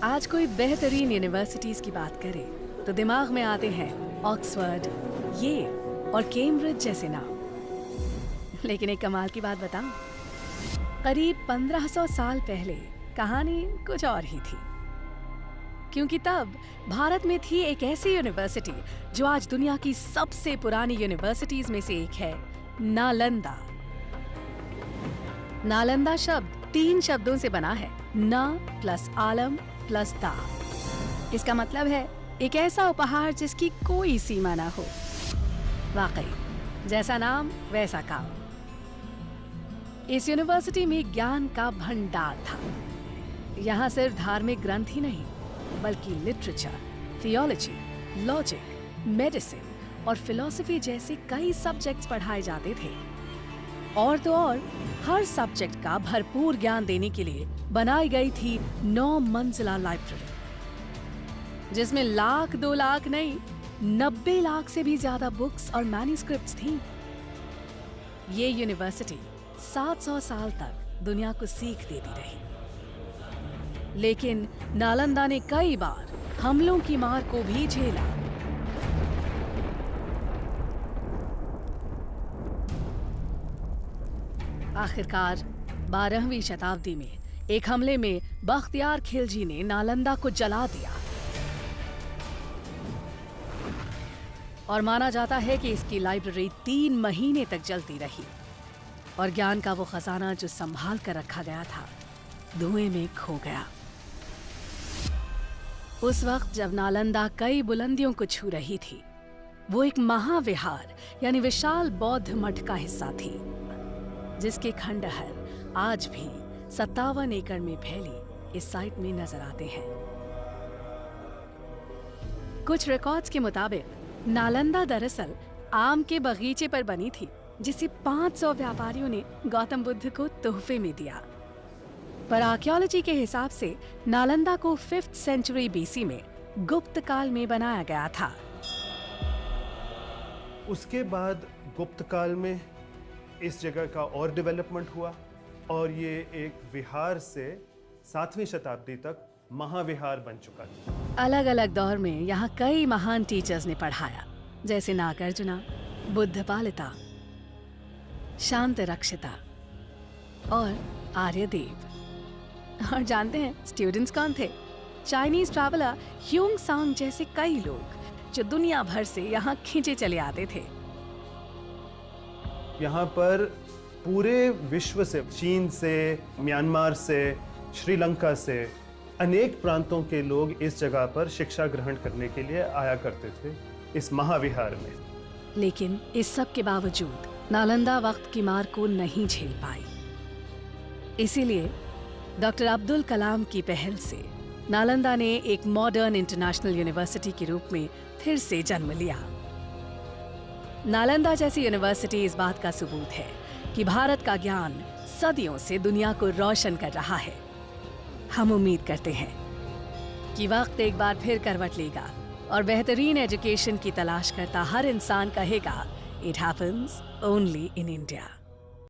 आज कोई बेहतरीन यूनिवर्सिटीज की बात करे तो दिमाग में आते हैं ऑक्सफोर्ड, ये और कैम्ब्रिज जैसे नाम। लेकिन एक कमाल की बात बताऊं, करीब 1500 साल पहले कहानी कुछ और ही थी। क्योंकि तब भारत में थी एक ऐसी यूनिवर्सिटी जो आज दुनिया की सबसे पुरानी यूनिवर्सिटीज में से एक है, नालंदा। नालंदा शब्द 3 शब्दों से बना है, न प्लस आलम प्लस दा। इसका मतलब है एक ऐसा उपहार जिसकी कोई सीमा ना हो। वाकई जैसा नाम वैसा काम। इस यूनिवर्सिटी में ज्ञान का भंडार था। यहाँ सिर्फ धार्मिक ग्रंथ ही नहीं बल्कि लिटरेचर, थियोलॉजी, लॉजिक, मेडिसिन और फिलॉसफी जैसे कई सब्जेक्ट्स पढ़ाए जाते थे। और तो और हर सब्जेक्ट का भरपूर ज्ञान देने के लिए बनाई गई थी 9 मंजिला लाइब्रेरी, जिसमें लाख 2 लाख नहीं 90 लाख से भी ज्यादा बुक्स और मैन्युस्क्रिप्ट्स थी। ये यूनिवर्सिटी 700 साल तक दुनिया को सीख देती रही। लेकिन नालंदा ने कई बार हमलों की मार को भी झेला। आखिरकार 12वीं शताब्दी में एक हमले में बख्तियार खिलजी ने नालंदा को जला दिया। और माना जाता है कि इसकी लाइब्रेरी 3 महीने तक जलती रही और ज्ञान का वो खजाना जो संभाल कर रखा गया था धुएं में खो गया। उस वक्त जब नालंदा कई बुलंदियों को छू रही थी, वो एक महाविहार यानी विशाल बौद्ध मठ का हिस्सा थी, जिसके खंडहर आज भी 57 एकड़ में फैली इस साइट में नजर आते हैं। कुछ रिकॉर्ड्स के मुताबिक नालंदा दरअसल आम के बगीचे पर बनी थी, जिसे 500 व्यापारियों ने गौतम बुद्ध को तोहफे में दिया। पर आर्कियोलॉजी के हिसाब से नालंदा को 5th सेंचुरी बीसी में गुप्त काल में बनाया गया था। उसके बाद गुप्त काल में इस जगह का और डेवलपमेंट हुआ और ये एक विहार से 7वीं शताब्दी तक महाविहार बन चुका था। अलग अलग दौर में यहाँ कई महान टीचर्स ने पढ़ाया, जैसे नागार्जुना, बुद्धपालिता, शांत रक्षिता और आर्यदेव। और जानते हैं स्टूडेंट्स कौन थे? चाइनीज ट्रैवलर ह्यूंग सांग जैसे कई लोग जो दुनिया भर से यहाँ खींचे चले आते थे। यहाँ पर पूरे विश्व से, चीन से, म्यांमार से, श्रीलंका से अनेक प्रांतों के लोग इस जगह पर शिक्षा ग्रहण करने के लिए आया करते थे इस महाविहार में। लेकिन इस सब के बावजूद नालंदा वक्त की मार को नहीं झेल पाई। इसीलिए डॉक्टर अब्दुल कलाम की पहल से नालंदा ने एक मॉडर्न इंटरनेशनल यूनिवर्सिटी के रूप में फिर से जन्म लिया। नालंदा जैसी यूनिवर्सिटी इस बात का सबूत है कि भारत का ज्ञान सदियों से दुनिया को रोशन कर रहा है। हम उम्मीद करते हैं कि वक्त एक बार फिर करवट लेगा और बेहतरीन एजुकेशन की तलाश करता हर इंसान कहेगा, it happens only in India.